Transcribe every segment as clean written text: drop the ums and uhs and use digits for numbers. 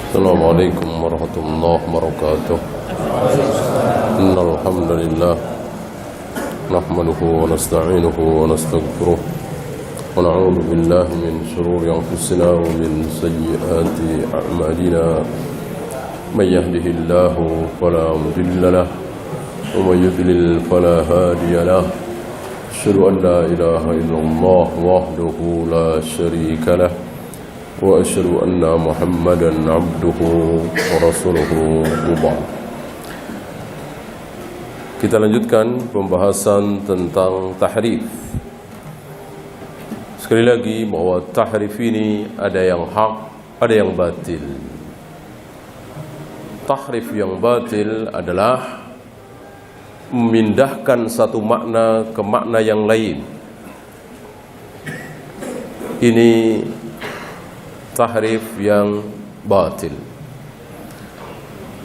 السلام عليكم ورحمة الله وبركاته. إن الحمد لله نحمده ونستعينه ونستغفره ونعوذ بالله من شرور أنفسنا ومن سيئات أعمالنا. من يهده الله فلا مضل له ومن يضلل فلا هادي له. أشهد أن لا إله إلا الله وحده لا شريك له وأشهد أن محمدا عبده ورسوله. وبعد. Kita lanjutkan pembahasan tentang tahrif. Sekali lagi bahwa tahrif ini ada yang hak, ada yang batil. Tahrif yang batil adalah memindahkan satu makna ke makna yang lain. Ini tahrif yang batil.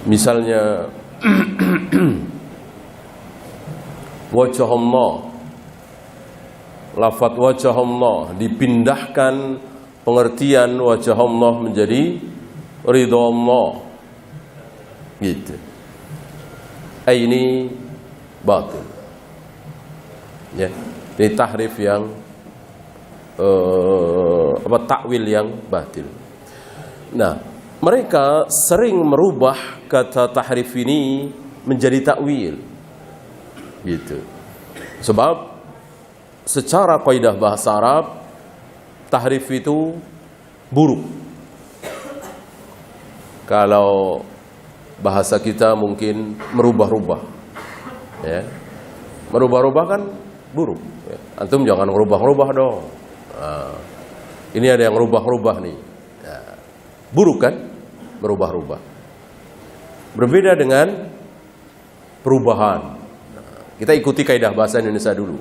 Misalnya wajah Allah, lafaz wajah Allah dipindahkan pengertian wajah Allah menjadi ridha Allah, gitu. Ini batil, ya. Ini tahrif yang takwil yang batil. Nah, mereka sering merubah kata tahrif ini menjadi takwil, gitu. Sebab secara kaidah bahasa Arab, tahrif itu buruk. Kalau bahasa kita mungkin merubah-rubah, ya. Merubah-rubah kan buruk, ya. Antum jangan merubah-rubah dong. Ini ada yang rubah-rubah nih, ya. Buruk kan, berubah-rubah. Berbeda dengan perubahan. Kita ikuti kaidah bahasa Indonesia dulu.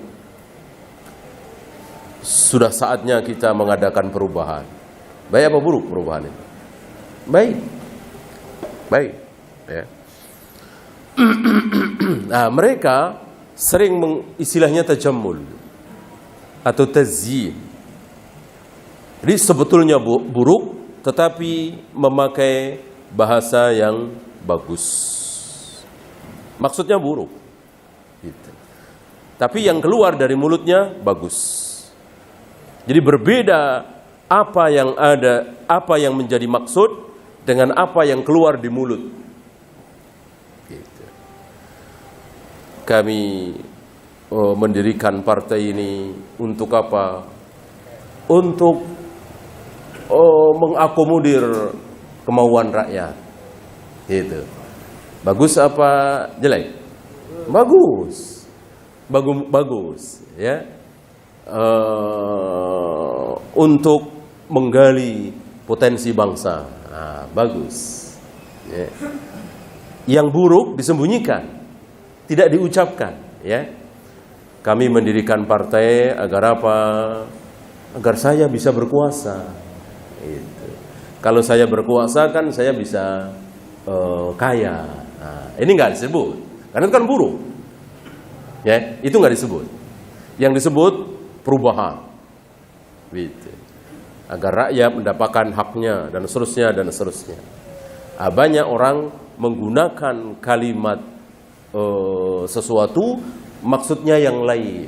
Sudah saatnya kita mengadakan perubahan. Baik apa buruk perubahan ini? Baik, baik, ya. Nah, mereka sering istilahnya tajammul atau tazyin. Jadi sebetulnya buruk, tetapi memakai bahasa yang bagus. Maksudnya buruk, gitu. Tapi yang keluar dari mulutnya bagus. Jadi berbeda apa yang ada, apa yang menjadi maksud dengan apa yang keluar di mulut, gitu. Kami mendirikan partai ini untuk apa? Untuk mengakomodir kemauan rakyat, gitu. Bagus apa jelek? Bagus, bagus, ya. Untuk menggali potensi bangsa, bagus, ya. Yang buruk disembunyikan, tidak diucapkan, ya. Kami mendirikan partai agar apa? Agar saya bisa berkuasa. Itu. Kalau saya berkuasa kan saya bisa kaya. Nah, ini nggak disebut, karena itu kan buruk, ya. Itu nggak disebut. Yang disebut perubahan, gitu. Agar rakyat mendapatkan haknya dan seterusnya dan seterusnya. Banyak orang menggunakan kalimat sesuatu maksudnya yang lain.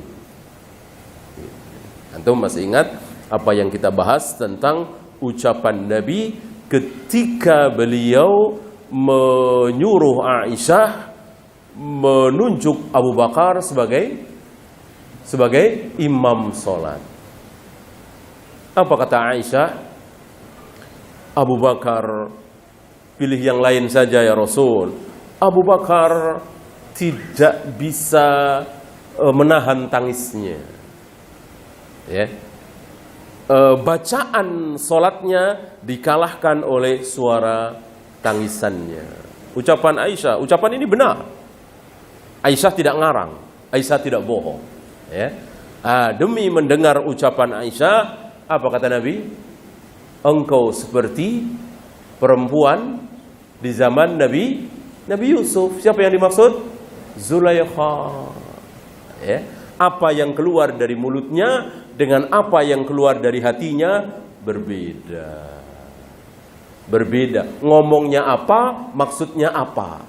Antum masih ingat apa yang kita bahas tentang ucapan Nabi ketika beliau menyuruh Aisyah menunjuk Abu Bakar sebagai imam sholat. Apa kata Aisyah? Abu Bakar, pilih yang lain saja ya Rasul. Abu Bakar tidak bisa menahan tangisnya, ya. Bacaan sholatnya dikalahkan oleh suara tangisannya. Ucapan Aisyah, ucapan ini benar. Aisyah tidak ngarang, Aisyah tidak bohong, ya. Demi mendengar ucapan Aisyah, apa kata Nabi? Engkau seperti perempuan di zaman Nabi Yusuf. Siapa yang dimaksud? Zulaikha, ya. Apa yang keluar dari mulutnya dengan apa yang keluar dari hatinya berbeda. berbeda. Ngomongnya apa, maksudnya apa.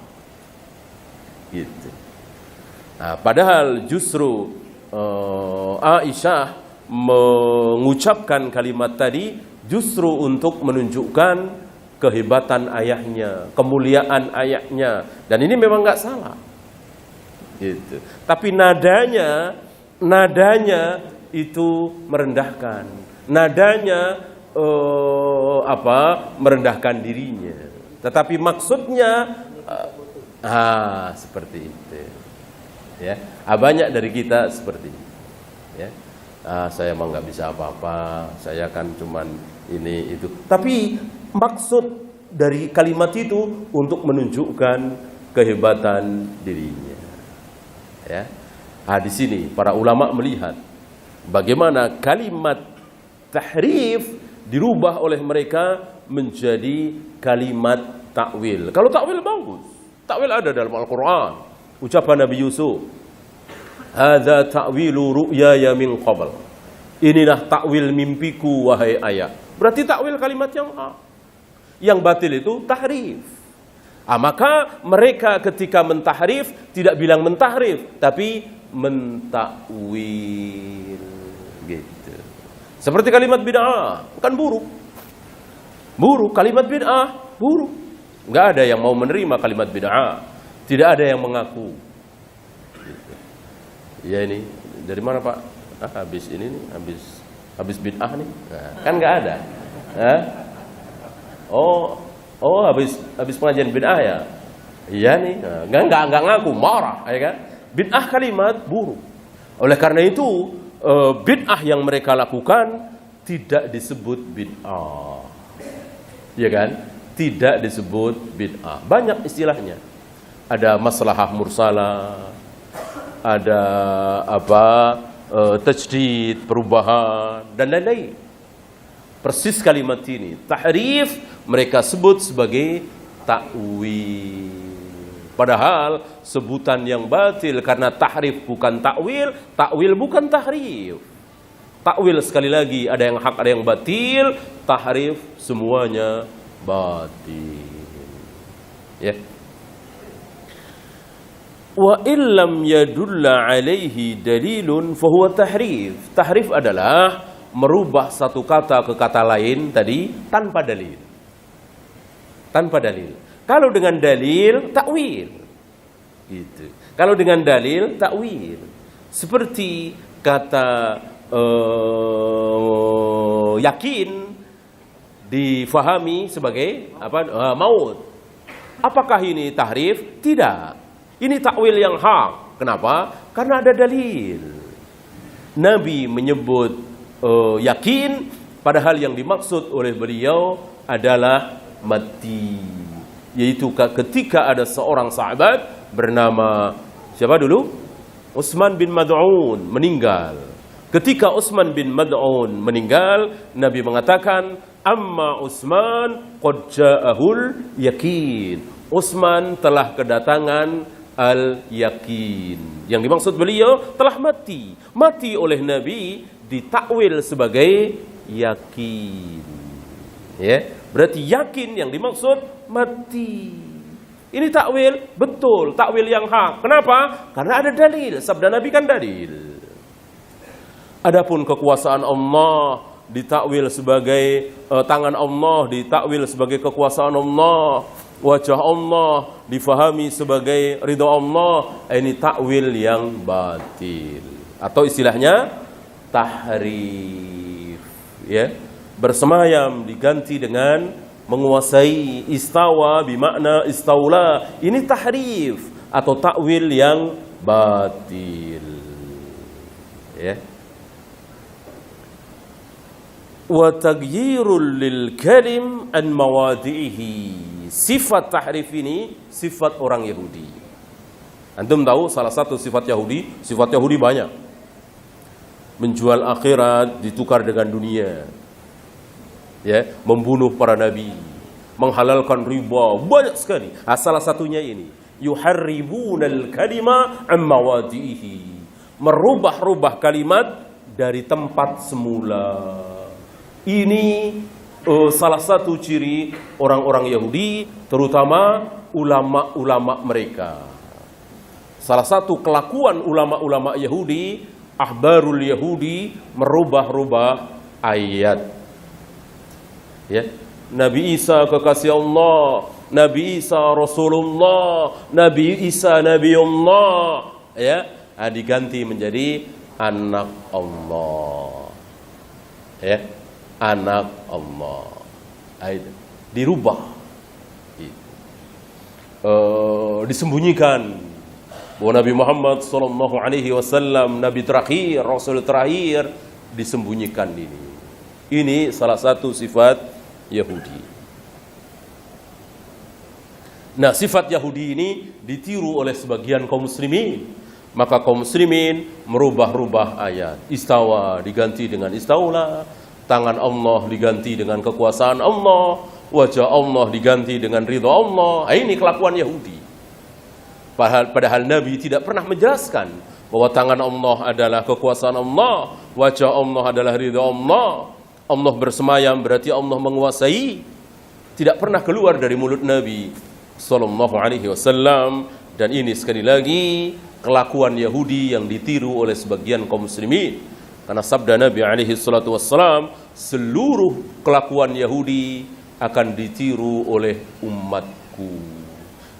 Gitu. Nah, padahal justru Aisyah mengucapkan kalimat tadi justru untuk menunjukkan kehebatan ayahnya, kemuliaan ayahnya, dan ini memang nggak salah. Gitu. Tapi nadanya itu merendahkan, nadanya merendahkan dirinya. Tetapi maksudnya seperti itu. Ya, banyak dari kita seperti itu. Ya, saya mah nggak bisa apa-apa, saya kan cuman ini itu. Tapi maksud dari kalimat itu untuk menunjukkan kehebatan dirinya. Ya, di sini para ulama melihat bagaimana kalimat tahrif dirubah oleh mereka menjadi kalimat takwil. Kalau takwil bagus, takwil ada dalam Al-Quran. Ucapan Nabi Yusuf, hadza ta'wilu ru'yaya min qabl. Inilah takwil mimpiku wahai ayah. Berarti takwil kalimat yang hak. Yang batil itu tahrif. Maka mereka ketika mentahrif tidak bilang mentahrif, tapi mentakwil. Gitu. Seperti kalimat bid'ah, kan buruk. Buruk, kalimat bid'ah buruk. Nggak ada yang mau menerima kalimat bid'ah. Tidak ada yang mengaku. Gitu. Ya ini dari mana Pak? Habis ini nih, habis bid'ah nih. Nah, kan nggak ada. Oh habis pengajian bid'ah ya. Iya nih. Nah, nggak ngaku, marah, ya kan? Bid'ah kalimat buruk. Oleh karena itu bid'ah yang mereka lakukan tidak disebut bid'ah. Ya kan? Tidak disebut bid'ah. Banyak istilahnya. Ada maslahah mursalah, ada tajdid, perubahan, dan lain-lain. Persis kalimat ini, tahrif mereka sebut sebagai takwil. Padahal sebutan yang batil, karena tahrif bukan takwil, takwil bukan tahrif. Takwil sekali lagi ada yang hak, ada yang batil, tahrif semuanya batil. Ya. Wa illam yadulla alaihi dalilun fahuwa tahrif. Tahrif adalah merubah satu kata ke kata lain tadi tanpa dalil. Tanpa dalil. Kalau dengan dalil, takwil. Gitu. Kalau dengan dalil, takwil. Seperti kata yakin difahami sebagai maut. Apakah ini tahrif? Tidak. Ini takwil yang hak. Kenapa? Karena ada dalil. Nabi menyebut yakin, padahal yang dimaksud oleh beliau adalah mati. Yaitu ketika ada seorang sahabat bernama siapa dulu? Utsman bin Mad'un meninggal. Ketika Utsman bin Mad'un meninggal, Nabi mengatakan, amma Utsman qad ja'ahul yakin. Utsman telah kedatangan al-yakin. Yang dimaksud beliau telah mati. Mati oleh Nabi ditakwil sebagai yakin. Ya, berarti yakin yang dimaksud mati. Ini takwil betul, takwil yang hak. Kenapa? Karena ada dalil. Sabda Nabi kan dalil. Adapun kekuasaan Allah ditakwil sebagai tangan Allah ditakwil sebagai kekuasaan Allah. Wajah Allah difahami sebagai ridha Allah, ini takwil yang batil atau istilahnya tahrif. Ya, bersemayam diganti dengan menguasai. Istawa bimakna istaula, ini tahrif atau takwil yang batil. Ya. Wa taghyirul lil kalim an mawadihi. Sifat tahrif ini sifat orang Yahudi. Antum tahu salah satu sifat Yahudi banyak. Menjual akhirat ditukar dengan dunia. Ya, membunuh para nabi, menghalalkan riba, banyak sekali. Salah satunya ini, yuharribunal kalima an mawadihi. Merubah-rubah kalimat dari tempat semula. Ini salah satu ciri orang-orang Yahudi, terutama ulama-ulama mereka. Salah satu kelakuan ulama-ulama Yahudi, ahbarul Yahudi, merubah-rubah ayat. Ya, Nabi Isa kekasih Allah, Nabi Isa Rasulullah, Nabi Isa Nabiullah, ya, diganti menjadi anak Allah. Ya, anak Allah. Dirubah. Disembunyikan bahwa Nabi Muhammad SAW, Nabi terakhir, Rasul terakhir, disembunyikan ini. Ini salah satu sifat Yahudi. Nah, sifat Yahudi ini ditiru oleh sebagian kaum muslimin. Maka kaum muslimin merubah-rubah ayat. Istawa diganti dengan istaula, tangan Allah diganti dengan kekuasaan Allah, wajah Allah diganti dengan ridha Allah. Ini kelakuan Yahudi. Padahal Nabi tidak pernah menjelaskan bahwa tangan Allah adalah kekuasaan Allah, wajah Allah adalah ridha Allah. Allah bersemayam berarti Allah menguasai. Tidak pernah keluar dari mulut Nabi sallallahu alaihi wasallam. Dan ini sekali lagi kelakuan Yahudi yang ditiru oleh sebagian kaum muslimin. Karena sabda Nabi alaihi salatu wassalam, seluruh kelakuan Yahudi akan ditiru oleh umatku.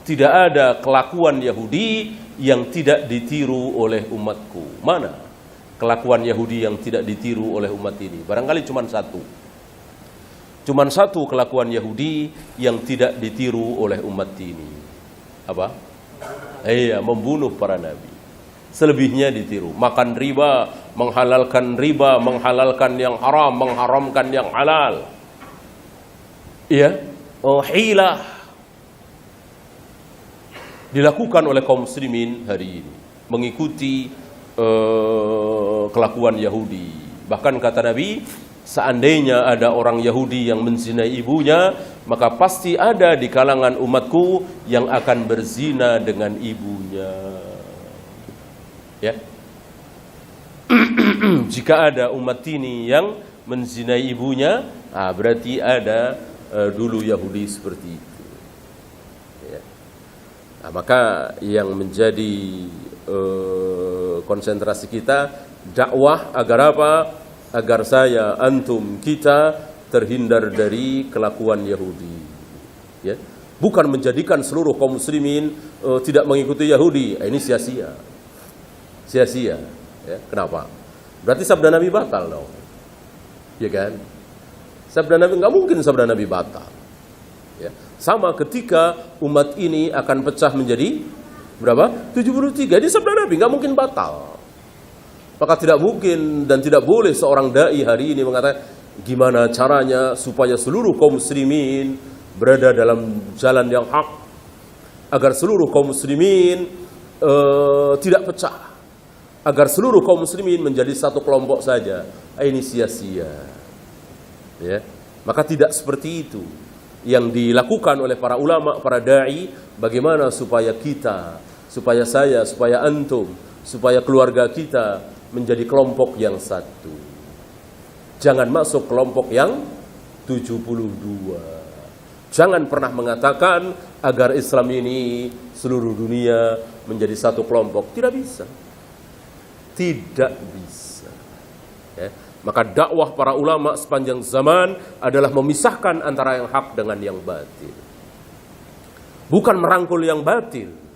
Tidak ada kelakuan Yahudi yang tidak ditiru oleh umatku. Mana kelakuan Yahudi yang tidak ditiru oleh umat ini? Barangkali cuma satu. Cuma satu kelakuan Yahudi yang tidak ditiru oleh umat ini. Apa? Iya, membunuh para nabi. Selebihnya ditiru. Makan riba, menghalalkan yang haram, mengharamkan yang halal. Iya, hilah dilakukan oleh kaum muslimin hari ini, mengikuti kelakuan Yahudi. Bahkan kata Nabi, seandainya ada orang Yahudi yang menzinai ibunya, maka pasti ada di kalangan umatku yang akan berzina dengan ibunya. Ya. Jika ada umat ini yang menzinai ibunya, berarti ada dulu Yahudi seperti itu. Ya. Maka yang menjadi konsentrasi kita dakwah agar apa? Agar saya, antum, kita terhindar dari kelakuan Yahudi. Ya. Bukan menjadikan seluruh kaum muslimin tidak mengikuti Yahudi. Ini sia-sia. Sia-sia. Ya. Kenapa? Berarti sabda Nabi batal dong. Ya kan? Sabda Nabi, nggak mungkin sabda Nabi batal. Ya. Sama ketika umat ini akan pecah menjadi berapa? 73. Di sabda Nabi nggak mungkin batal. Maka tidak mungkin dan tidak boleh seorang dai hari ini mengatakan gimana caranya supaya seluruh kaum muslimin berada dalam jalan yang hak, agar seluruh kaum muslimin tidak pecah, agar seluruh kaum muslimin menjadi satu kelompok saja. Ini sia-sia. Ya. Maka tidak seperti itu yang dilakukan oleh para ulama, para dai. Bagaimana supaya kita, supaya saya, supaya antum, supaya keluarga kita menjadi kelompok yang satu. Jangan masuk kelompok yang 72. Jangan pernah mengatakan agar Islam ini seluruh dunia menjadi satu kelompok. Tidak bisa. Tidak bisa. Ya. Maka dakwah para ulama sepanjang zaman adalah memisahkan antara yang hak dengan yang batil. Bukan merangkul yang batil.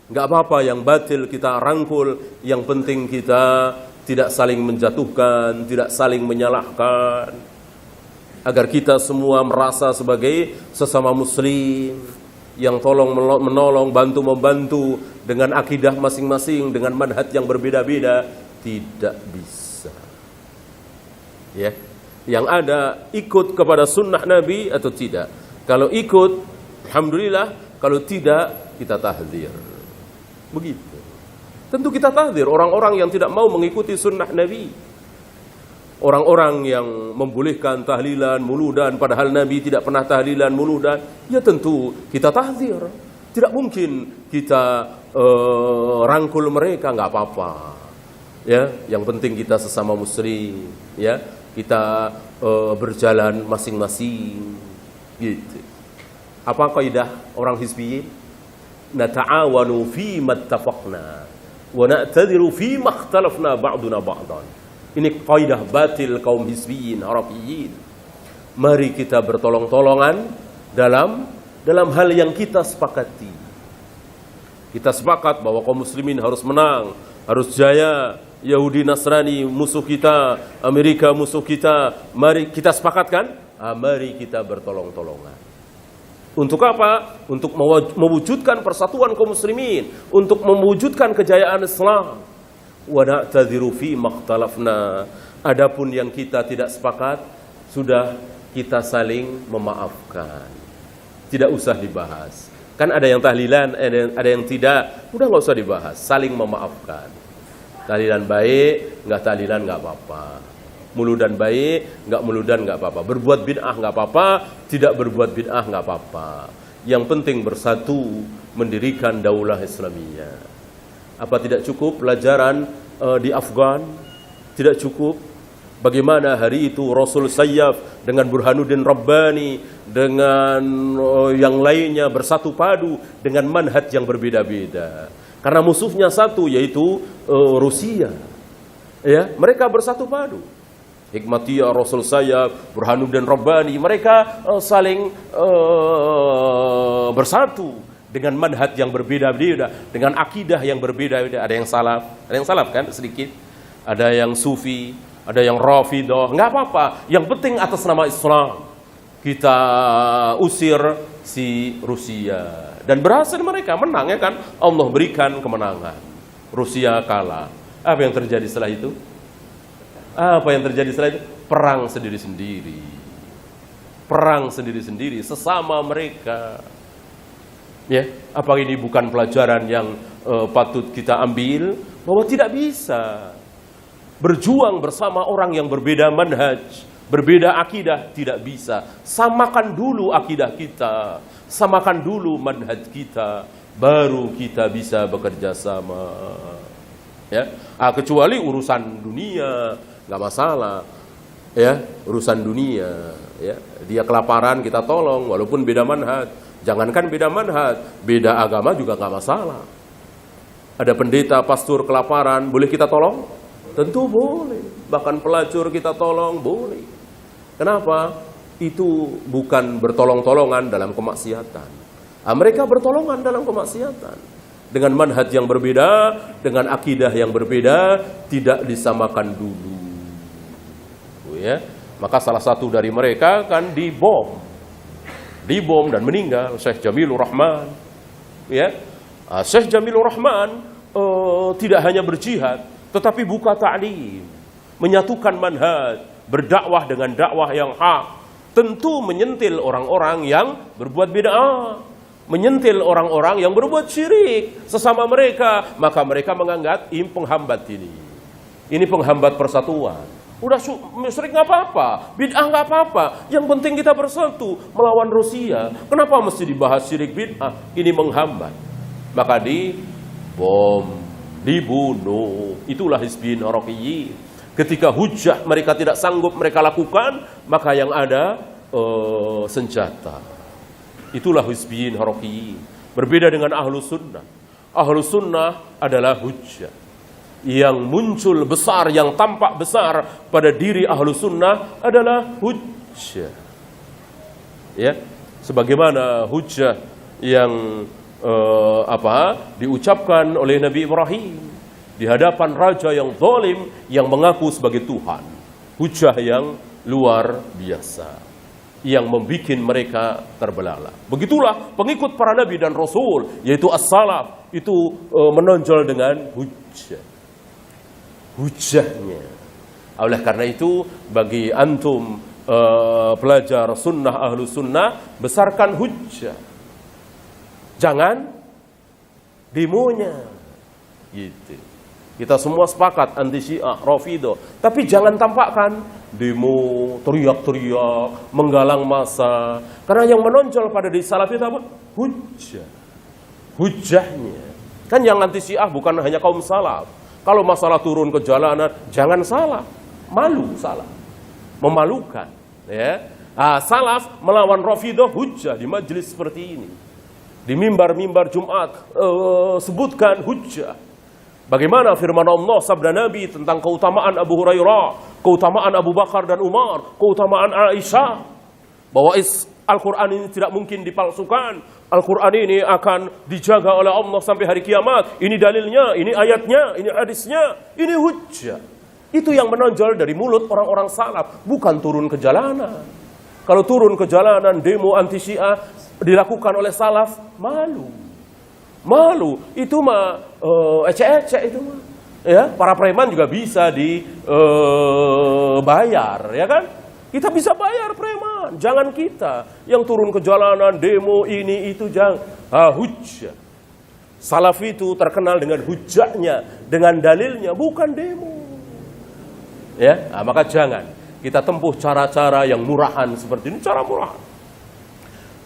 Enggak apa-apa yang batil kita rangkul, yang penting kita tidak saling menjatuhkan, tidak saling menyalahkan. Agar kita semua merasa sebagai sesama muslim yang tolong menolong, bantu-membantu dengan akidah masing-masing, dengan manhaj yang berbeda-beda. Tidak bisa. Ya. Yang ada ikut kepada sunnah Nabi atau tidak. Kalau ikut, alhamdulillah. Kalau tidak, kita tahdzir. Begitu. Tentu kita tahdzir orang-orang yang tidak mau mengikuti sunnah Nabi. Orang-orang yang membolehkan tahlilan, muludan, padahal Nabi tidak pernah tahlilan, muludan. Ya tentu kita tahdzir. Tidak mungkin kita rangkul mereka, nggak apa-apa. Ya, yang penting kita sesama muslim. Ya, kita berjalan masing-masing. Gitu. Apa kaidah orang hizbiyin? Nata'awanu fi mattafaqna wa na'tadiru fi makhtalafna ba'duna ba'dan. Ini kaidah batil kaum hizbiyin, harafiyin. Mari kita bertolong-tolongan dalam hal yang kita sepakati. Kita sepakat bahwa kaum muslimin harus menang, harus jaya. Yahudi Nasrani musuh kita, Amerika musuh kita. Mari kita sepakatkan, mari kita bertolong-tolongan. Untuk apa? Untuk mewujudkan persatuan kaum muslimin, untuk mewujudkan kejayaan Islam. Wa na'tadhiru fi makhtalafna. Adapun yang kita tidak sepakat, sudah kita saling memaafkan. Tidak usah dibahas. Kan ada yang tahlilan, ada yang tidak. Udah nggak usah dibahas, saling memaafkan. Tahlilan baik, nggak tahlilan nggak apa-apa. Muludan baik, nggak muludan nggak apa-apa. Berbuat bid'ah nggak apa-apa, tidak berbuat bid'ah nggak apa-apa. Yang penting bersatu mendirikan daulah Islamiyah. Apa tidak cukup pelajaran di Afgan? Tidak cukup. Bagaimana hari itu Rasul Sayyaf dengan Burhanuddin Rabbani dengan yang lainnya bersatu padu dengan manhaj yang berbeda-beda. Karena musuhnya satu, yaitu Rusia. Ya, mereka bersatu padu. Hikmatiyah, Rasul Sayyaf, Burhanuddin Rabbani, mereka saling bersatu dengan manhaj yang berbeda-beda, dengan akidah yang berbeda-beda. Ada yang salaf kan sedikit. Ada yang sufi, ada yang rafidah. Nggak apa-apa. Yang penting atas nama Islam kita usir si Rusia. Dan berhasil mereka menang, ya kan? Allah berikan kemenangan. Rusia kalah. Apa yang terjadi setelah itu? Apa yang terjadi setelah itu? Perang sendiri-sendiri. Perang sendiri-sendiri sesama mereka. Ya, apa ini bukan pelajaran yang patut kita ambil? Bahwa tidak bisa berjuang bersama orang yang berbeda manhaj, berbeda akidah, tidak bisa. Samakan dulu akidah kita, samakan dulu manhaj kita, baru kita bisa bekerja sama. Ya, kecuali urusan dunia nggak masalah. Ya, urusan dunia. Ya, dia kelaparan kita tolong, walaupun beda manhaj. Jangankan beda manhaj, beda agama juga nggak masalah. Ada pendeta, pastor kelaparan, boleh kita tolong? Tentu boleh. Bahkan pelacur kita tolong, boleh. Kenapa? Itu bukan bertolong-tolongan dalam kemaksiatan. Mereka bertolongan dalam kemaksiatan. Dengan manhaj yang berbeda, dengan akidah yang berbeda, tidak disamakan dulu. Ya. Maka salah satu dari mereka kan dibom dan meninggal, Syekh Jamilur Rahman. Ya. Syekh Jamilur Rahman tidak hanya berjihad, tetapi buka ta'lim, menyatukan manhaj, berdakwah dengan dakwah yang hak. Tentu menyentil orang-orang yang berbuat bid'ah, menyentil orang-orang yang berbuat syirik sesama mereka. Maka mereka menganggap ini penghambat ini penghambat persatuan. Udah syirik nggak apa-apa, bid'ah nggak apa-apa. Yang penting kita bersatu melawan Rusia. Kenapa mesti dibahas syirik bid'ah? Ini menghambat. Maka dibom, dibunuh. Itulah hizbiyin harafiyin. Ketika hujah mereka tidak sanggup mereka lakukan, maka yang ada senjata. Itulah hizbiyin harafiyin. Berbeda dengan ahlus sunnah. Ahlus sunnah adalah hujah. Yang muncul besar, yang tampak besar pada diri ahlus sunnah adalah hujjah. Ya, sebagaimana hujjah yang diucapkan oleh Nabi Ibrahim di hadapan raja yang zalim yang mengaku sebagai Tuhan. Hujjah yang luar biasa yang membuat mereka terbelalak. Begitulah pengikut para nabi dan rasul, yaitu as-salaf, itu menonjol dengan hujjah. Hujahnya. Oleh karena itu, bagi antum pelajar sunnah, ahlu sunnah, besarkan hujah. Jangan demonya. Gitu. Kita semua sepakat anti Syiah, Rafidah, tapi jangan tampakkan demo, teriak-teriak, menggalang massa. Karena yang menonjol pada di salaf itu apa? Hujah. Hujahnya. Kan yang anti Syiah bukan hanya kaum salaf. Kalau masalah turun ke jalanan, jangan salah. Malu salah. memalukan. Ya. Salaf melawan Rafidah hujjah di majelis seperti ini. Di mimbar-mimbar Jumat sebutkan hujjah. Bagaimana firman Allah sabda Nabi tentang keutamaan Abu Hurairah, keutamaan Abu Bakar dan Umar, keutamaan Aisyah, bahwa Al-Quran ini tidak mungkin dipalsukan. Al-Quran ini akan dijaga oleh Allah sampai hari kiamat. Ini dalilnya, ini ayatnya, ini hadisnya, ini hujjah. Itu yang menonjol dari mulut orang-orang salaf, bukan turun ke jalanan. Kalau turun ke jalanan, demo anti Syiah dilakukan oleh salaf, malu. Malu, itu mah ecek-ecek itu mah. Ya, para preman juga bisa dibayar, ya kan? Kita bisa bayar preman, jangan kita yang turun ke jalanan, demo ini itu, jangan. Hujjah. Salaf itu terkenal dengan hujjahnya, dengan dalilnya, bukan demo. Ya, maka jangan kita tempuh cara-cara yang murahan seperti ini, cara murahan.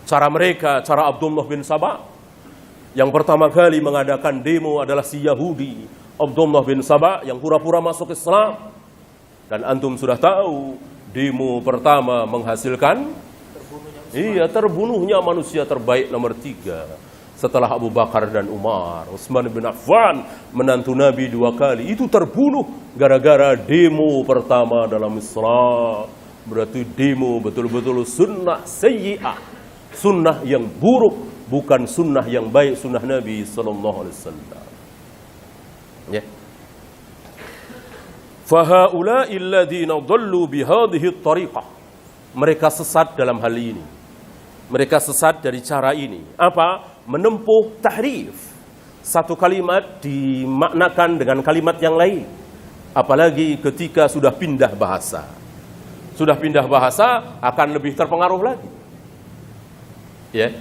Cara mereka, cara Abdullah bin Sabah, yang pertama kali mengadakan demo adalah si Yahudi Abdullah bin Sabah yang pura-pura masuk Islam. Dan antum sudah tahu, demo pertama menghasilkan terbunuhnya manusia terbaik nomor 3 setelah Abu Bakar dan Umar. Utsman bin Affan, menantu Nabi 2 kali, itu terbunuh gara-gara demo pertama dalam Islam. Berarti demo betul-betul sunnah sayyi'ah, sunnah yang buruk, bukan sunnah yang baik, sunnah Nabi sallallahu alaihi wasallam. Ya. Fahaula'i alladziina dhallu bihadhihi at-tariqah. Mereka sesat dalam hal ini. Mereka sesat dari cara ini. Apa? Menempuh tahrif. Satu kalimat dimaknakan dengan kalimat yang lain. Apalagi ketika sudah pindah bahasa. Sudah pindah bahasa akan lebih terpengaruh lagi. Ya.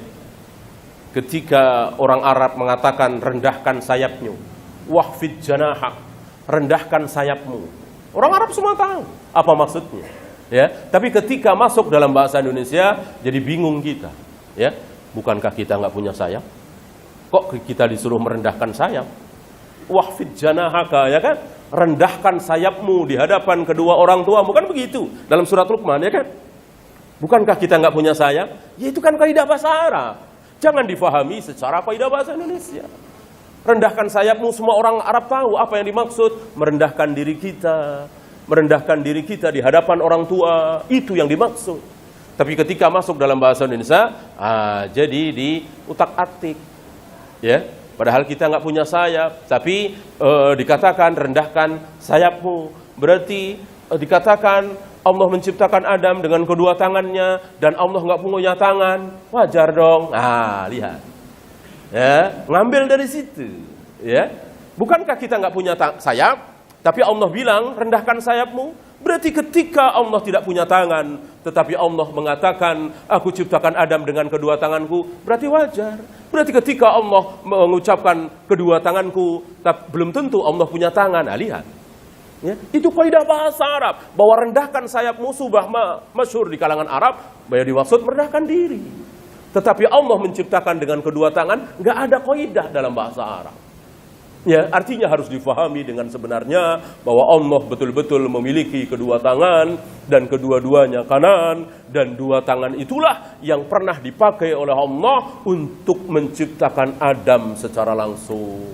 Ketika orang Arab mengatakan rendahkan sayapmu, wahfid janahak, rendahkan sayapmu. Orang Arab semua tahu apa maksudnya. Ya, tapi ketika masuk dalam bahasa Indonesia jadi bingung kita. Ya. Bukankah kita nggak punya sayap? Kok kita disuruh merendahkan sayap? Wahfid janahaka, ya kan? Rendahkan sayapmu di hadapan kedua orang tua, bukan begitu? Dalam surat Luqman, ya kan? Bukankah kita nggak punya sayap? Ya itu kan kaidah bahasa Arab. Jangan difahami secara kaidah bahasa Indonesia. Rendahkan sayapmu, semua orang Arab tahu apa yang dimaksud. Merendahkan diri kita. Merendahkan diri kita di hadapan orang tua. Itu yang dimaksud. Tapi ketika masuk dalam bahasa Indonesia, jadi di utak-atik, ya. Padahal kita nggak punya sayap, tapi dikatakan rendahkan sayapmu. Berarti dikatakan Allah menciptakan Adam dengan kedua tangannya dan Allah nggak punya tangan, wajar dong. Lihat, ya, ngambil dari situ, ya. Bukankah kita nggak punya sayap, tapi Allah bilang rendahkan sayapmu? Berarti ketika Allah tidak punya tangan, tetapi Allah mengatakan, aku ciptakan Adam dengan kedua tanganku, berarti wajar. Berarti ketika Allah mengucapkan kedua tanganku, tapi belum tentu Allah punya tangan. Lihat. Ya, itu kaidah bahasa Arab. Bahwa rendahkan sayapmu subah masyhur di kalangan Arab, bahwa dimaksud merendahkan diri. Tetapi Allah menciptakan dengan kedua tangan, nggak ada kaidah dalam bahasa Arab. Ya, artinya harus difahami dengan sebenarnya bahwa Allah betul-betul memiliki kedua tangan dan kedua-duanya kanan, dan dua tangan itulah yang pernah dipakai oleh Allah untuk menciptakan Adam secara langsung.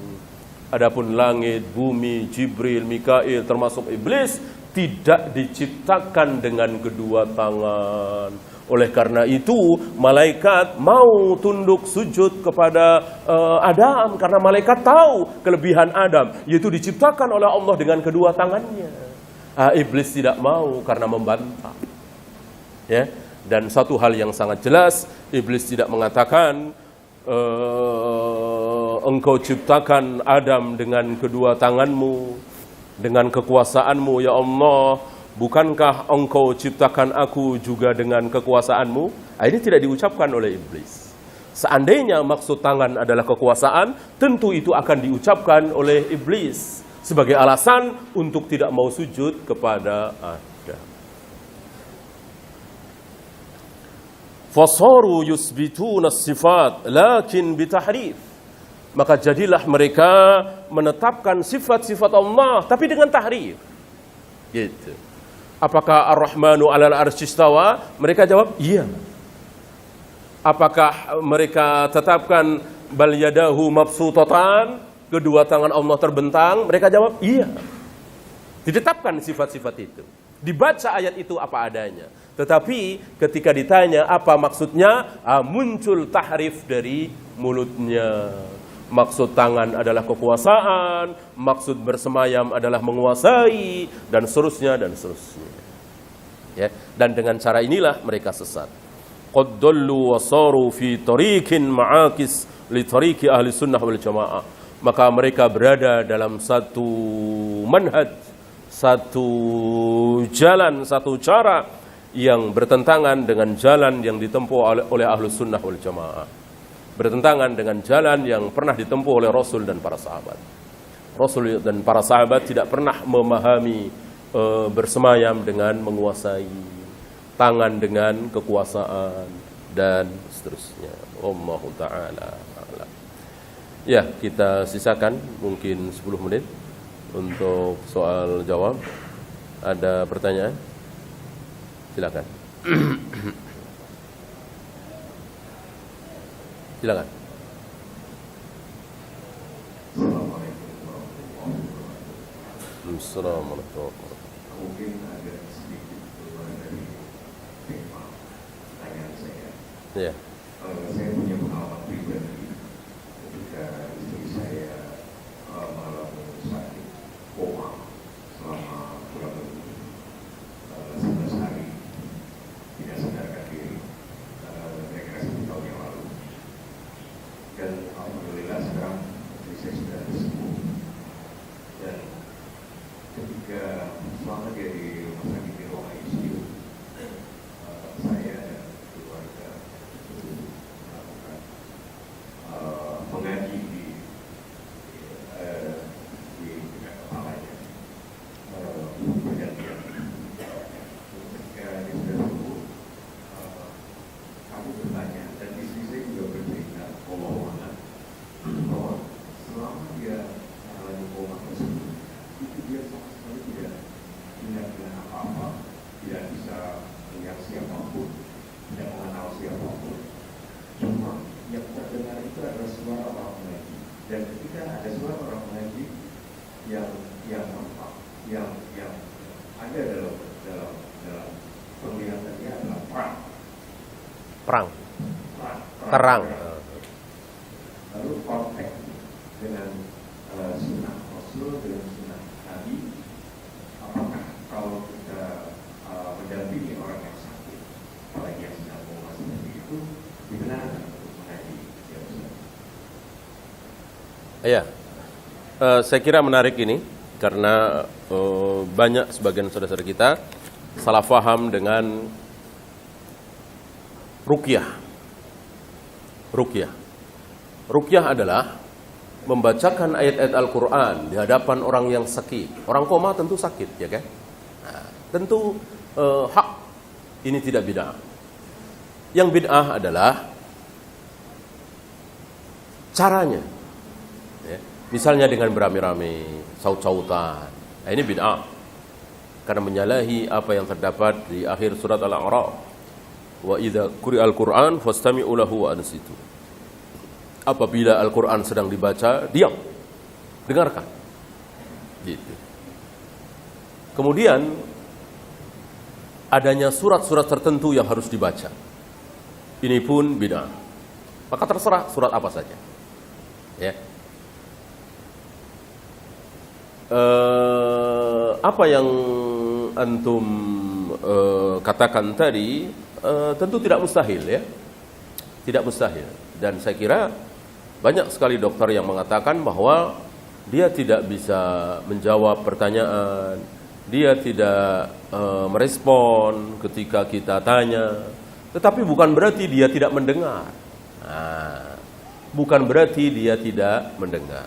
Adapun langit, bumi, Jibril, Mikail termasuk iblis tidak diciptakan dengan kedua tangan. Oleh karena itu, malaikat mau tunduk sujud kepada Adam karena malaikat tahu kelebihan Adam, yaitu diciptakan oleh Allah dengan kedua tangannya. Iblis tidak mau karena membantah. Ya, dan satu hal yang sangat jelas, iblis tidak mengatakan engkau ciptakan Adam dengan kedua tanganmu, dengan kekuasaanmu ya Allah. Bukankah engkau ciptakan aku juga dengan kekuasaanmu? Ini tidak diucapkan oleh iblis. Seandainya maksud tangan adalah kekuasaan, tentu itu akan diucapkan oleh iblis sebagai alasan untuk tidak mau sujud kepada Adam. Fasaru yusbituna sifat lakin bitahrif. Maka jadilah mereka menetapkan sifat-sifat Allah tapi dengan tahrif. Gitu. Apakah Ar-Rahmanu 'alal 'arsy istawa? Mereka jawab, iya. Apakah mereka tetapkan bal yadahu mabsutatan, kedua tangan Allah terbentang? Mereka jawab, iya. Ditetapkan sifat-sifat itu. Dibaca ayat itu apa adanya. Tetapi ketika ditanya apa maksudnya, muncul tahrif dari mulutnya. Maksud tangan adalah kekuasaan, maksud bersemayam adalah menguasai, dan seterusnya dan seterusnya. Ya, dan dengan cara inilah mereka sesat. Qad dallu wa saru fi tariqin ma'akis li tariqi ahli sunnah wal jamaah. Maka mereka berada dalam satu manhaj, satu jalan, satu cara yang bertentangan dengan jalan yang ditempuh oleh ahli sunnah wal jamaah. Bertentangan dengan jalan yang pernah ditempuh oleh Rasul dan para sahabat. Rasul dan para sahabat tidak pernah memahami bersemayam dengan menguasai, tangan dengan kekuasaan, dan seterusnya. Wallahu ta'ala a'lam. Ya, kita sisakan mungkin 10 menit untuk soal jawab. Ada pertanyaan? Silakan. Silakan. Assalamualaikum. Mungkin agak sedikit keluar dari tema pertanyaan saya. Ya. Saya punya pengalaman pribadi ketika istri saya mengalami sakit koma selama kurang lebih 11 hari, tidak sadarkan diri, kira-kira 1 tahun yang lalu. Dan alhamdulillah sekarang istri saya sudah sembuh. Dan ketika selama dia di rumah sakit di ruang ICU, saya dan keluarga itu melakukan mengaji di dekat kepalanya bergantian. Ketika dia sudah sembuh, aku bertanya, dan istri saya juga bercerita omongan bahwa selama dia mengalami koma tersebut, itu dia sama sekali tidak ingat dengan apa-apa, tidak bisa melihat siapapun, tidak mengenal siapapun. Cuma yang terdengar itu adalah suara orang mengaji, dan ketika ada suara orang mengaji yang nampak, yang ada dalam penglihatannya adalah Perang. Terang. Lalu konteks dengan sunnah Rasul, dengan sunnah Nabi. Apakah kalau kita mendampingi orang yang sakit, apalagi yang sedang koma seperti itu, dibenarkan untuk mengaji? Ya. Saya kira menarik ini karena banyak sebagian saudara-saudara kita salah paham dengan ruqyah. Ruqyah adalah membacakan ayat-ayat Al-Quran di hadapan orang yang sakit. Orang koma tentu sakit, ya kan? Nah, tentu hak. Ini tidak bid'ah. Yang bid'ah adalah caranya. Ya. Misalnya dengan beramai-ramai, saut-sautan. Nah, ini bid'ah. Karena menyalahi apa yang terdapat di akhir surat Al-A'raf. Wa idza quri'al Qur'an fastami'u lahu wa ansitu. Apabila Al-Quran sedang dibaca, diam, dengarkan. Gitu. Kemudian adanya surat-surat tertentu yang harus dibaca. Ini pun bid'ah. Maka terserah surat apa saja. Ya. Apa yang antum katakan tadi tentu tidak mustahil, ya. Tidak mustahil. Dan saya kira banyak sekali dokter yang mengatakan bahwa dia tidak bisa menjawab pertanyaan, dia tidak merespon ketika kita tanya. Tetapi bukan berarti dia tidak mendengar. Nah, bukan berarti dia tidak mendengar.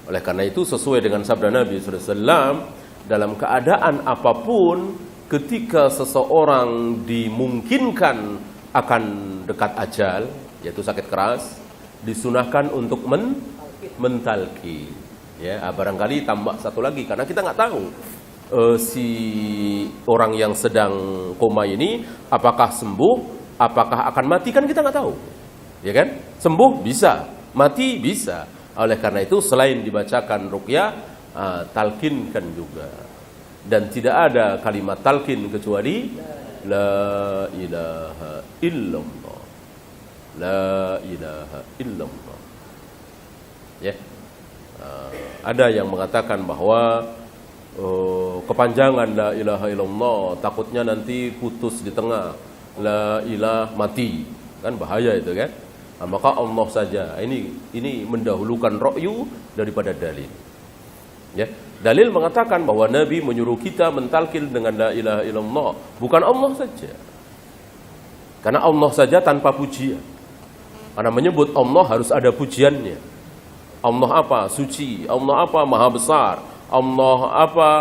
Oleh karena itu sesuai dengan sabda Nabi SAW, dalam keadaan apapun, ketika seseorang dimungkinkan akan dekat ajal, yaitu sakit keras, disunahkan untuk mentalqin. Ya, barangkali tambah satu lagi karena kita nggak tahu si orang yang sedang koma ini apakah sembuh, apakah akan mati, kan kita nggak tahu, ya kan? Sembuh bisa, mati bisa. Oleh karena itu selain dibacakan ruqyah, talqinkan juga. Dan tidak ada kalimat talqin kecuali la ilaha illallah, la ilaha illallah. Ya, ada yang mengatakan bahwa kepanjangan la ilaha illallah takutnya nanti putus di tengah, la ilah mati, kan bahaya itu kan. Maka Allah saja, ini mendahulukan ra'yu daripada dalil. Ya, dalil mengatakan bahwa Nabi menyuruh kita mentalqin dengan la ilaha illallah, bukan Allah saja. Karena Allah saja tanpa pujian. Karena menyebut Allah harus ada pujiannya. Allah apa? Suci. Allah apa? Maha besar. Allah apa?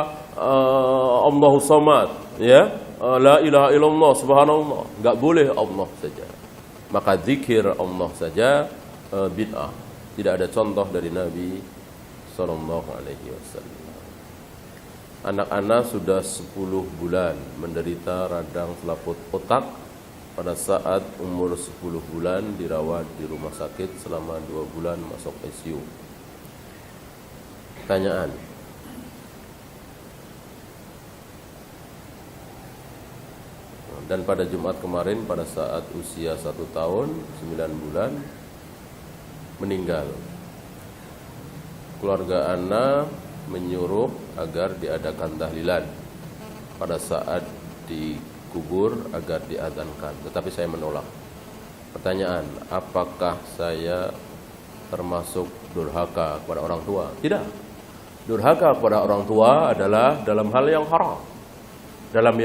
Allahu Samad. Ya, la ilaha illallah, subhanallah. Enggak boleh Allah saja. Maka zikir Allah saja bid'ah. Tidak ada contoh dari Nabi sallallahu alaihi wasallam. Anak-anak sudah 10 bulan menderita radang selaput otak. Pada saat umur 10 bulan dirawat di rumah sakit selama 2 bulan masuk ICU. Pertanyaan. Dan pada Jumat kemarin pada saat usia 1 tahun 9 bulan meninggal. Keluarga Ana menyuruh agar diadakan tahlilan pada saat dikubur agar diadzankan, tetapi saya menolak. Pertanyaan, apakah saya termasuk durhaka kepada orang tua? Tidak. Durhaka kepada orang tua adalah dalam hal yang haram. Dalam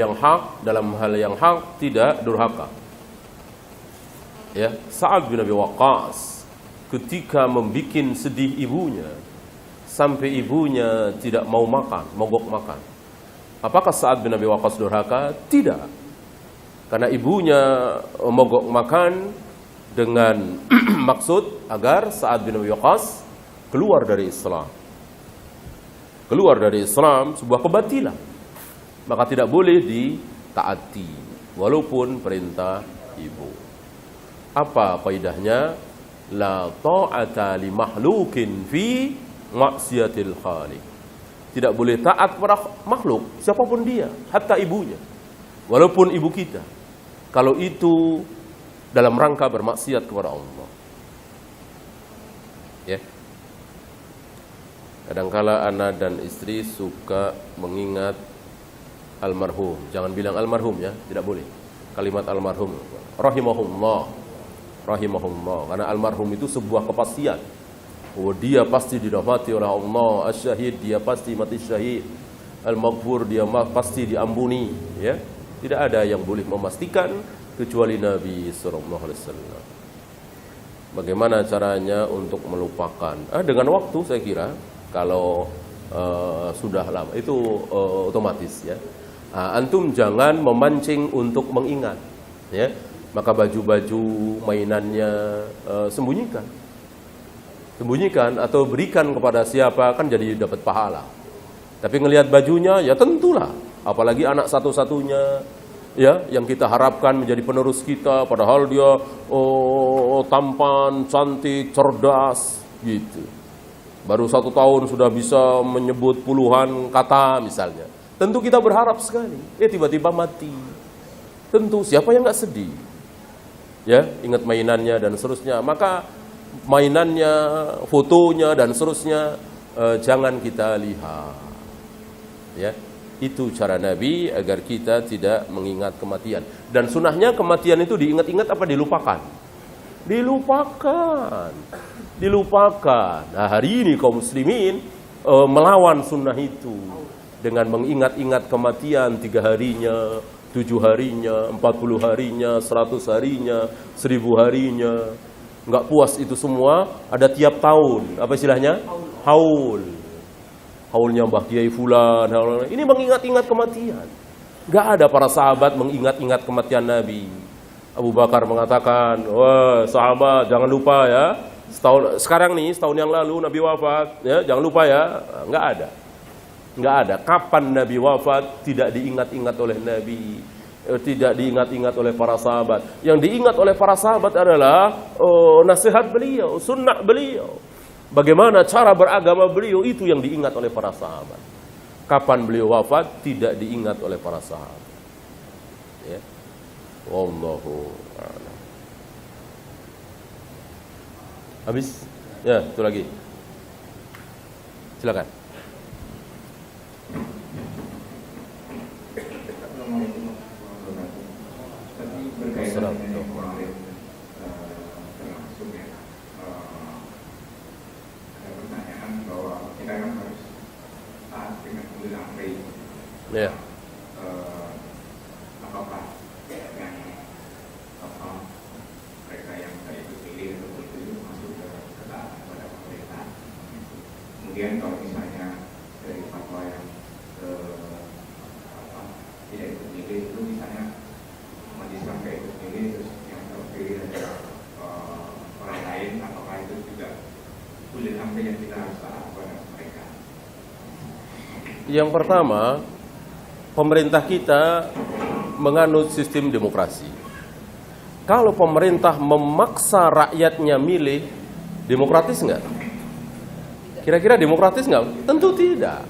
hal yang hak tidak durhaka. Ya, Sa'ad bin Abi Waqqas ketika membikin sedih ibunya sampai ibunya tidak mau makan, mogok makan. Apakah Sa'ad bin Abi Waqqas durhaka? Tidak. Karena ibunya mogok makan dengan maksud agar Sa'ad bin Abi Waqqas keluar dari Islam. Keluar dari Islam sebuah kebatilan. Maka tidak boleh ditaati walaupun perintah ibu. Apa kaidahnya? La ta'ata li makhlukin fi maksiatil khaliq. Tidak boleh taat kepada makhluk siapapun dia, hatta ibunya. Walaupun ibu kita. Kalau itu dalam rangka bermaksiat kepada Allah. Ya. Kadangkala anak dan istri suka mengingat almarhum. Jangan bilang almarhum ya, tidak boleh. Kalimat almarhum. Rahimahullah. Rahimahullah. Karena almarhum itu sebuah kepastian. Oh, dia pasti dirahmati oleh Allah. Asyahid, dia pasti mati syahid. Al-Maghfur, dia pasti diampuni. Ya, tidak ada yang boleh memastikan kecuali Nabi sallallahu alaihi wasallam. Bagaimana caranya untuk melupakan? Dengan waktu saya kira. Kalau sudah lama itu otomatis ya. Antum jangan memancing untuk mengingat, ya. Maka baju-baju mainannya sembunyikan atau berikan kepada siapa, kan jadi dapat pahala. Tapi ngelihat bajunya ya tentulah, apalagi anak satu-satunya ya yang kita harapkan menjadi penerus kita, padahal dia tampan, cantik, cerdas gitu. Baru 1 tahun sudah bisa menyebut puluhan kata misalnya. Tentu kita berharap sekali. Tiba-tiba mati. Tentu siapa yang nggak sedih? Ya, ingat mainannya dan seterusnya. Maka mainannya, fotonya dan seterusnya jangan kita lihat. Ya, itu cara Nabi agar kita tidak mengingat kematian. Dan sunahnya kematian itu diingat-ingat apa dilupakan? Dilupakan. Nah, hari ini kaum muslimin melawan sunnah itu dengan mengingat-ingat kematian 3 harinya, 7 harinya, 40 harinya, 100 harinya, 1000 harinya. Enggak puas itu semua, ada tiap tahun. Apa istilahnya? Haul. Haulnya Mbah Kiai Fulan. Ini mengingat-ingat kematian. Enggak ada para sahabat mengingat-ingat kematian Nabi. Abu Bakar mengatakan, wah sahabat jangan lupa ya. Setahun yang lalu Nabi wafat, ya jangan lupa ya. Enggak ada. Nggak ada. Kapan Nabi wafat tidak diingat-ingat oleh Nabi, tidak diingat-ingat oleh para sahabat. Yang diingat oleh para sahabat adalah nasihat beliau, sunnah beliau, bagaimana cara beragama beliau, itu yang diingat oleh para sahabat. Kapan beliau wafat tidak diingat oleh para sahabat. Ya. Wallahu a'lam. Habis? Ya, itu lagi. Silakan. Berkaitan dengan kemarin termasuk ya, ada pertanyaan bahwa kita kan harus taat dengan ulil amri. Ya. Apakah yang mereka yang saya ikut pilih itu masuk ke ketaatan pada pemerintah? Kemudian kalau misalnya dari fatwa yang tidak ikut pilih itu misalnya majlis sampai ikut pilih, terus yang terpilih adalah orang lain, apakah itu juga ulil amri yang kita harus taat pada mereka? Yang pertama, pemerintah kita menganut sistem demokrasi. Kalau pemerintah memaksa rakyatnya milih, demokratis nggak? Kira-kira demokratis nggak? Tentu tidak.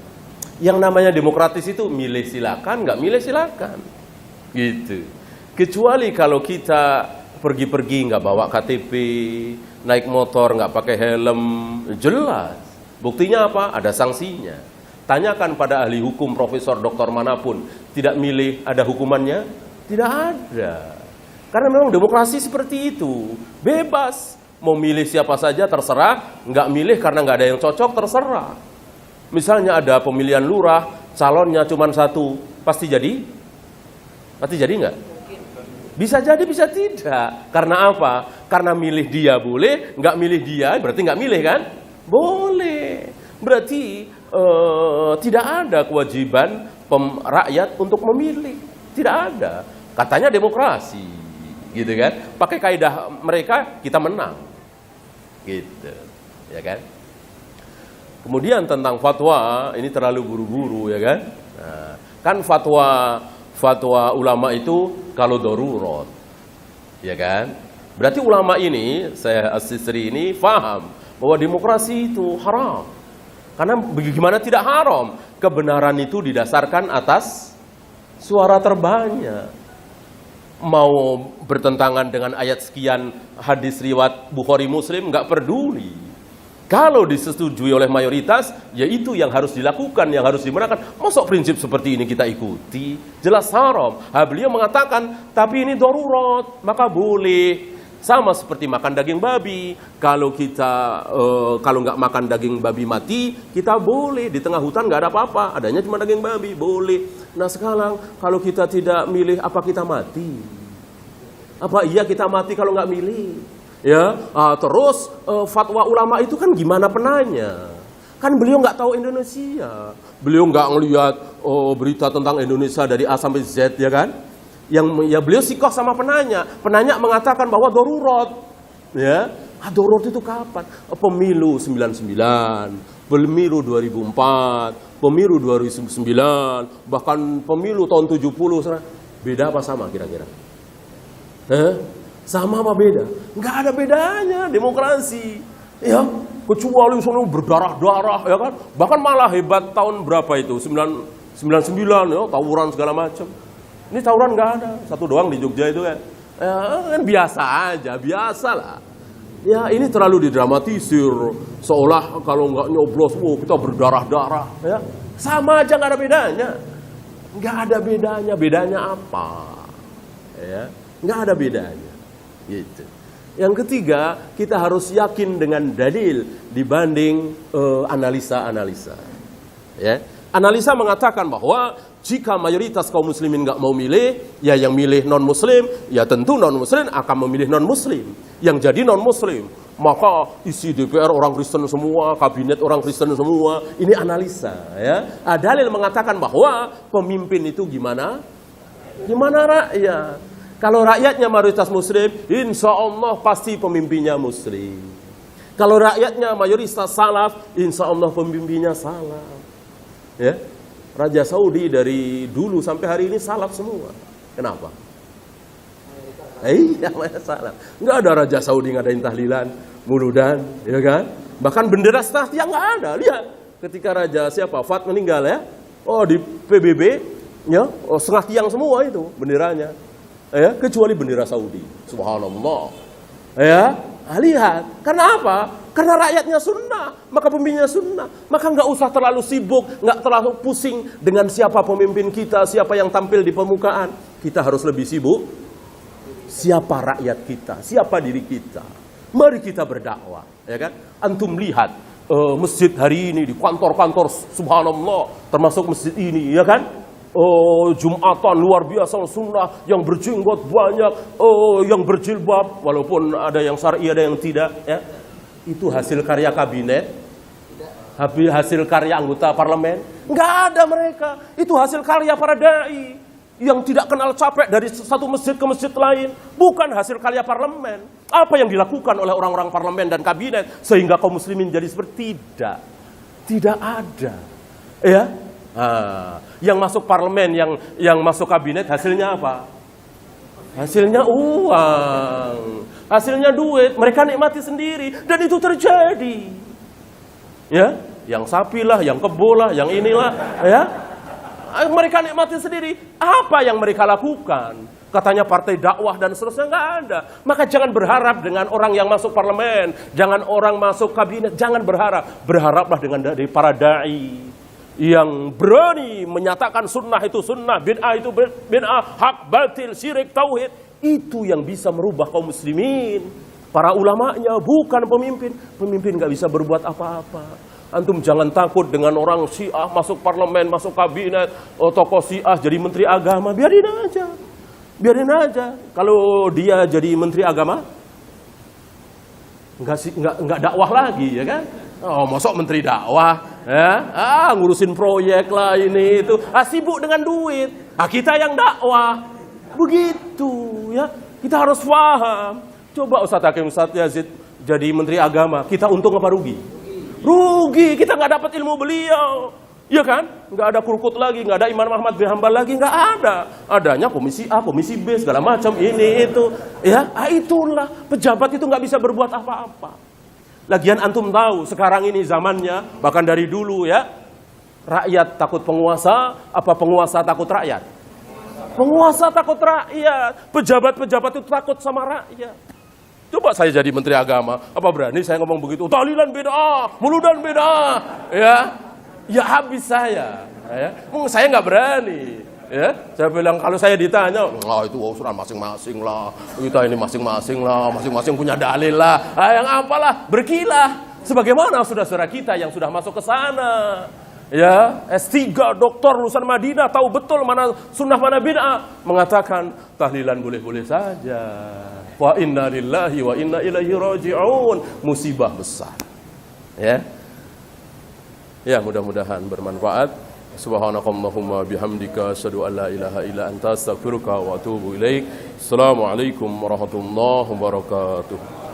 Yang namanya demokratis itu milih silakan, nggak milih silakan, gitu. Kecuali kalau kita pergi-pergi nggak bawa KTP, naik motor nggak pakai helm, jelas. Buktinya apa? Ada sanksinya. Tanyakan pada ahli hukum, profesor, doktor manapun, tidak milih ada hukumannya? Tidak ada. Karena memang demokrasi seperti itu, bebas. Mau milih siapa saja terserah, nggak milih karena nggak ada yang cocok terserah. Misalnya ada pemilihan lurah, calonnya cuma satu, pasti jadi? Pasti jadi nggak? Bisa jadi, bisa tidak. Karena apa? Karena milih dia boleh, nggak milih dia berarti nggak milih kan? Boleh. Berarti tidak ada kewajiban rakyat untuk memilih. Tidak ada. Katanya demokrasi, gitu kan? Pakai kaidah mereka kita menang, gitu, ya kan? Kemudian tentang fatwa, ini terlalu buru-buru, ya kan? Nah, kan fatwa ulama itu kalau darurat, ya kan? Berarti ulama ini, saya As-Sisri ini paham bahwa demokrasi itu haram. Karena bagaimana tidak haram? Kebenaran itu didasarkan atas suara terbanyak. Mau bertentangan dengan ayat sekian hadis riwayat Bukhari Muslim, nggak peduli. Kalau disetujui oleh mayoritas, ya itu yang harus dilakukan, yang harus dibenarkan. Masuk prinsip seperti ini kita ikuti, jelas haram. Beliau mengatakan, tapi ini darurat, maka boleh. Sama seperti makan daging babi. Kalau kita kalau nggak makan daging babi mati, kita boleh. Di tengah hutan nggak ada apa-apa, adanya cuma daging babi, boleh. Nah sekarang kalau kita tidak milih, apa kita mati? Apa iya kita mati kalau nggak milih? Ya, terus fatwa ulama itu kan gimana penanya? Kan beliau nggak tahu Indonesia, beliau nggak ngelihat berita tentang Indonesia dari A sampai Z, ya kan? Yang ya beliau sikoh sama penanya. Penanya mengatakan bahwa darurat, ya. Darurat itu kapan? Pemilu 99, pemilu 2004, pemilu 2009, bahkan pemilu tahun 70. Beda apa sama kira-kira? Sama apa beda? Nggak ada bedanya demokrasi, ya. Kecuali sono berdarah-darah, ya kan? Bahkan malah hebat tahun berapa itu? 99, ya, tawuran segala macam. Ini tawuran nggak ada, satu doang di Jogja itu kan. Ya, kan biasa aja, biasalah. Ya ini terlalu didramatisir, seolah kalau nggak nyoblos, kita berdarah-darah. Ya, sama aja nggak ada bedanya. Nggak ada bedanya, bedanya apa? Ya, nggak ada bedanya. Gitu. Yang ketiga, kita harus yakin dengan dalil dibanding analisa-analisa. Ya. Analisa mengatakan bahwa jika mayoritas kaum muslimin nggak mau milih, ya yang milih non-muslim, ya tentu non-muslim akan memilih non-muslim. Yang jadi non-muslim, maka isi DPR orang Kristen semua, kabinet orang Kristen semua. Ini analisa. Ya. Dalil mengatakan bahwa pemimpin itu gimana? Gimana rakyat? Kalau rakyatnya mayoritas muslim, insya Allah pasti pemimpinnya muslim. Kalau rakyatnya mayoritas salaf, insya Allah pemimpinnya salaf. Ya. Raja Saudi dari dulu sampai hari ini salaf semua. Kenapa? Iya, salaf. Nggak ada Raja Saudi ngadain tahlilan, muludan, ya kan? Bahkan bendera setengah tiang nggak ada. Lihat, ketika Raja siapa? Fat meninggal ya. Oh, di PBB, ya, setengah tiang semua itu benderanya. Ya, kecuali bendera Saudi. Subhanallah. Ya, lihat. Karena apa? Karena rakyatnya sunnah, maka pemimpinnya sunnah. Maka nggak usah terlalu sibuk, nggak terlalu pusing dengan siapa pemimpin kita, siapa yang tampil di permukaan. Kita harus lebih sibuk. Siapa rakyat kita, siapa diri kita. Mari kita berdakwah, ya kan? Antum lihat masjid hari ini di kantor-kantor, subhanallah, termasuk masjid ini, ya kan? Jumatan luar biasa sunnah, yang berjenggot banyak, yang berjilbab, walaupun ada yang syar'i, ada yang tidak, ya. Itu hasil karya kabinet, hasil karya anggota parlemen? Nggak ada mereka. Itu hasil karya para dai yang tidak kenal capek dari satu masjid ke masjid lain. Bukan hasil karya parlemen. Apa yang dilakukan oleh orang-orang parlemen dan kabinet sehingga kaum muslimin jadi seperti tidak ada. Ya, yang masuk parlemen, yang masuk kabinet hasilnya apa? Hasilnya uang, hasilnya duit. Mereka nikmati sendiri dan itu terjadi. Ya, yang sapi lah, yang kebo lah, yang inilah, ya. Mereka nikmati sendiri. Apa yang mereka lakukan? Katanya partai dakwah dan seterusnya, nggak ada. Maka jangan berharap dengan orang yang masuk parlemen, jangan orang masuk kabinet, jangan berharap. Berharaplah dengan dari para dai yang berani menyatakan sunnah itu sunnah, bid'ah itu bid'ah, hak batil, syirik, tauhid. Itu yang bisa merubah kaum muslimin. Para ulamanya, bukan pemimpin. Pemimpin nggak bisa berbuat apa-apa. Antum jangan takut dengan orang Syiah masuk parlemen, masuk kabinet, tokoh Syiah jadi menteri agama. Biarin aja. Biarin aja. Kalau dia jadi menteri agama, nggak dakwah lagi, ya kan? Oh, masuk menteri dakwah, ya? Ngurusin proyek lah ini itu. Sibuk dengan duit. Kita yang dakwah. Begitu, ya. Kita harus paham. Coba Ustaz Hakim, Ustaz Yazid jadi menteri agama, kita untung apa rugi? Rugi, kita nggak dapat ilmu beliau, ya kan? Nggak ada Krukut lagi, nggak ada Imam Ahmad bin Hanbal lagi, nggak ada. Adanya komisi A, komisi B, segala macam ini itu, ya. Itulah pejabat itu nggak bisa berbuat apa-apa. Lagian antum tahu sekarang ini zamannya, bahkan dari dulu ya, rakyat takut penguasa, apa penguasa takut rakyat? Penguasa takut rakyat, pejabat-pejabat itu takut sama rakyat. Coba saya jadi menteri agama, apa berani saya ngomong begitu? Tahlilan bid'ah, muludan bid'ah, ya habis saya, ya. Saya nggak berani, ya. Saya bilang kalau saya ditanya, itu urusan masing-masing lah, kita ini masing-masing lah, masing-masing punya dalil lah, yang apalah, berkilah. Sebagaimana saudara-saudara kita yang sudah masuk ke sana, ya, S3, doktor lulusan Madinah, tahu betul mana sunnah mana bid'ah, mengatakan tahlilan boleh-boleh saja. Wa inna lillahi wa inna ilaihi raji'un. Musibah besar. Ya. Ya, mudah-mudahan bermanfaat. Subhanakallahumma bihamdika asyhadu an la ilaha illa anta astaghfiruka wa atubu ilaik. Assalamualaikum warahmatullahi wabarakatuh.